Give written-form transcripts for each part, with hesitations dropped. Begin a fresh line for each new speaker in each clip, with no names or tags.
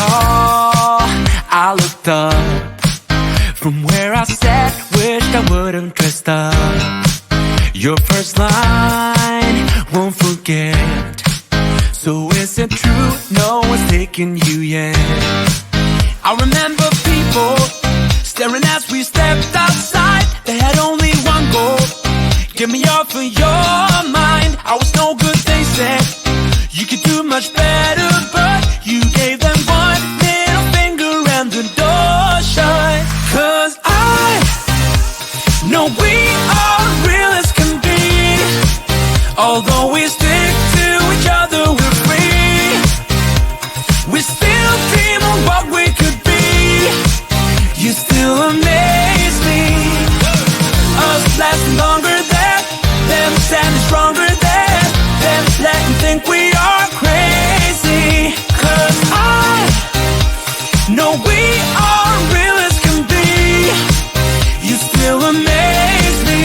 call, I looked up from where I sat, wished I would've dressed up. Your first line, won't forget. So is it true, no one's taking you yet? I remember people staring as we stepped outside. They had only one goal, get me off of your mind. I was no good, they said. You could do much better, but you gave them one middle finger and the door shut. 'Cause I know we are real as can be. Although we stick to each other, we're free. We still dream of what we could be. You still amaze me. Us lasting longer than them, standing stronger than them, letting think we are crazy. 'Cause I know we are real as can be. You still amaze me.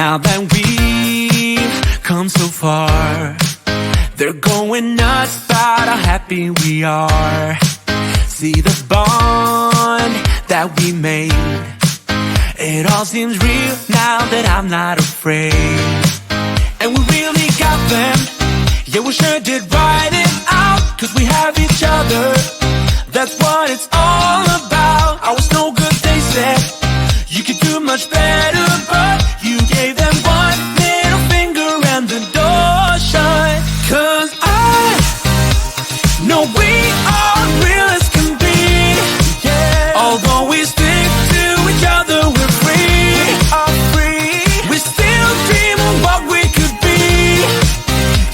Now that we've come so far, they're going nuts about how happy we are. See the bond that we made, it all seems real now that I'm not afraid. And we really got them, yeah, we sure did write it out. 'Cause we have each other, that's what it's all about. I was no good, they said. You could do much better, but you gave them one middle finger and the door shut. 'Cause I know we are real as can be. Yeah. Although we stick to each other, we're free. We are free. We still dream of what we could be.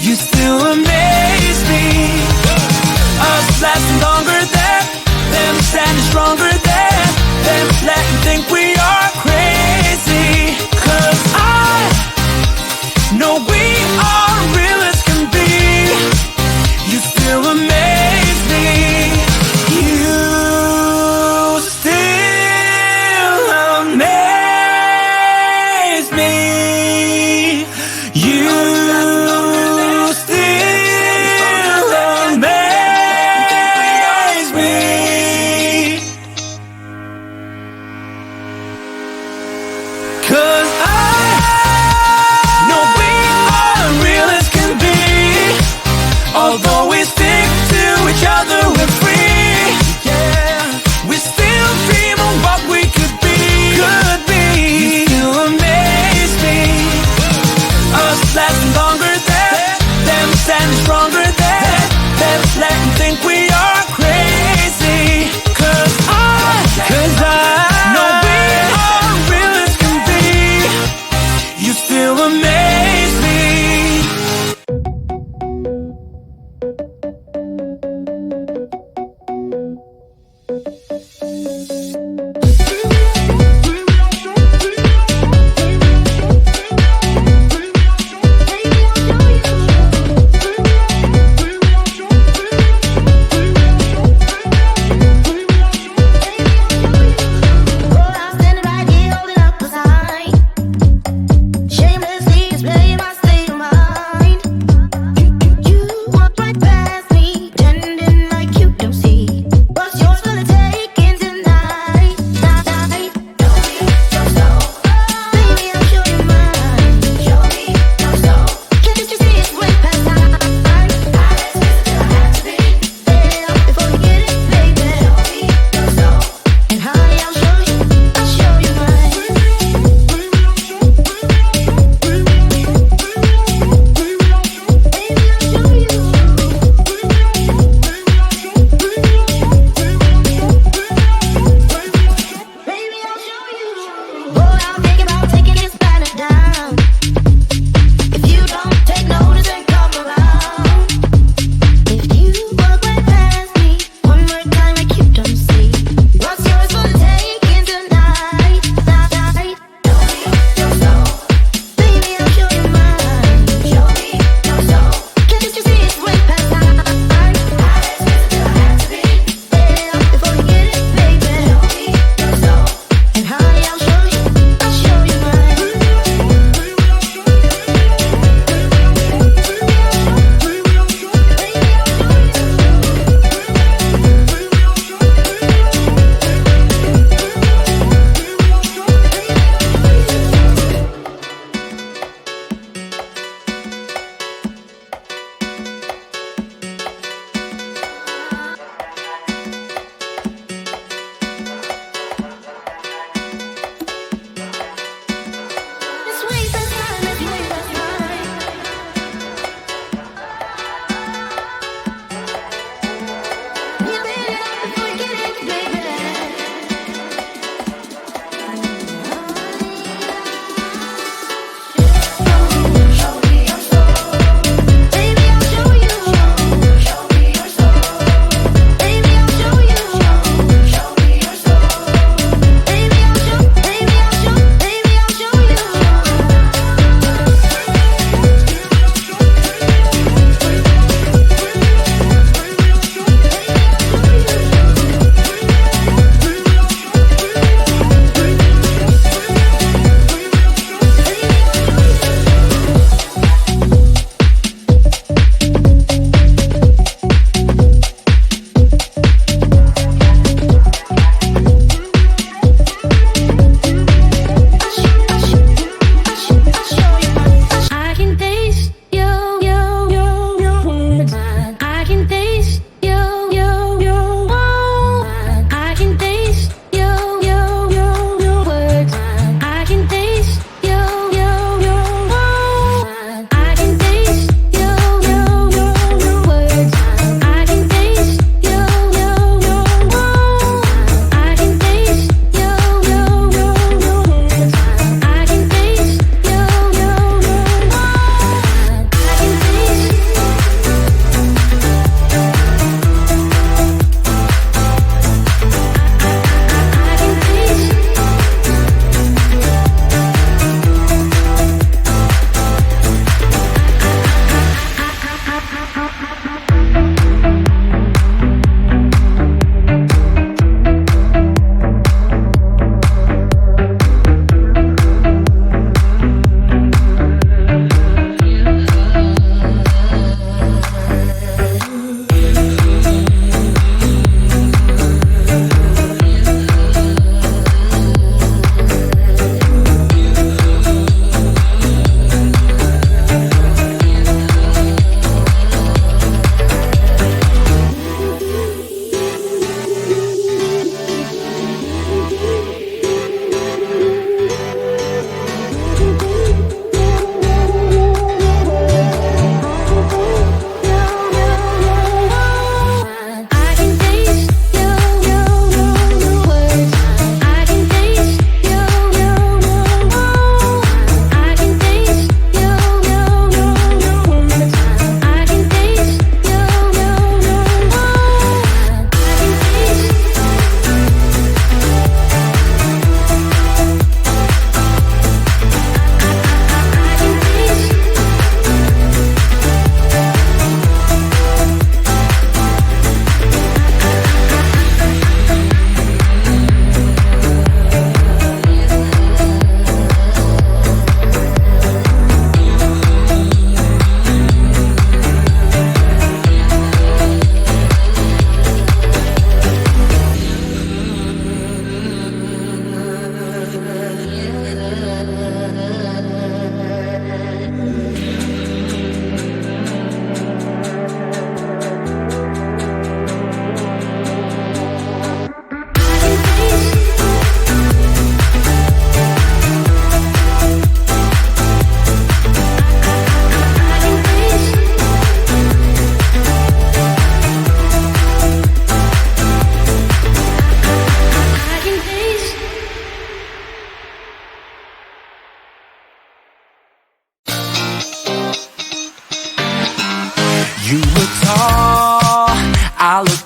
You still amaze me. Us lasting longer than them, standing stronger than them, letting think we are crazy.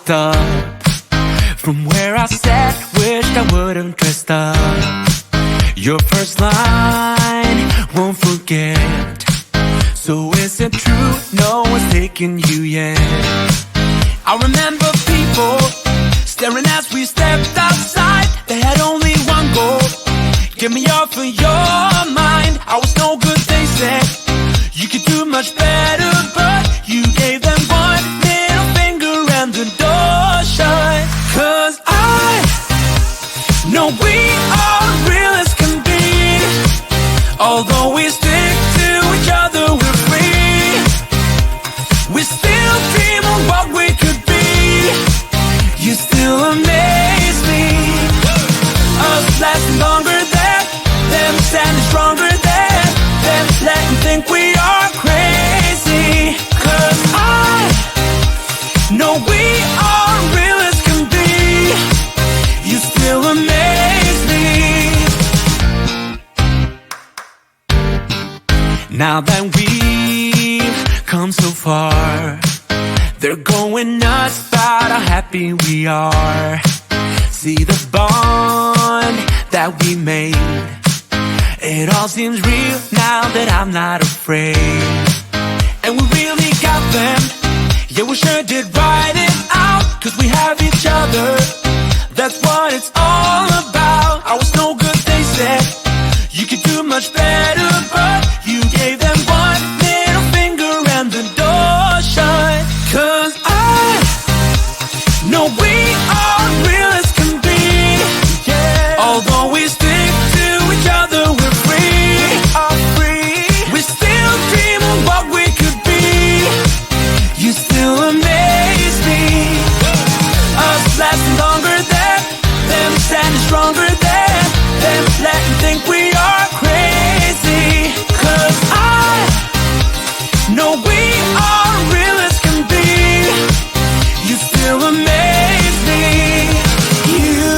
looked up from where I sat, wished I would've dressed up. Your first line, won't forget. So is it true, no one's taking you yet? I remember people staring as we stepped outside. They had only one goal, get me off of your mind. I was no good, they said. You could do much better, but you gave them one middle finger and the door shut. 'Cause I know we are real as can be. Although we stick to each other, we're free. We still dream of what we could be. You still amaze me. Us lasting longer than them, standing stronger than them, letting think we are crazy. 'Cause I know we are real as can be. You still amaze me. Now that we've come so far, they're going nuts about how happy we are. See the bond that we made, it all seems real now that I'm not afraid. And we really got them, yeah, we sure did write it out. 'Cause we have each other, that's what it's all about. I was no good, they said. You could do much better, but you gave them one middle finger and the door shut. 'Cause I know we are real as can be. Yeah. Although we stick to each other, we're free. We are free. We still dream of what we could be. You still amaze me. Us lasting longer than them, standing stronger than them, letting think we are crazy. 'Cause I know we are real as can be. You still amaze me. You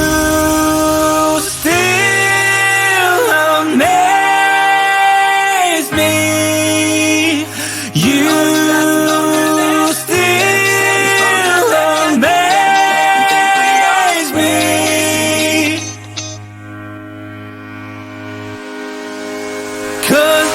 still amaze me. You still amaze me. 'Cause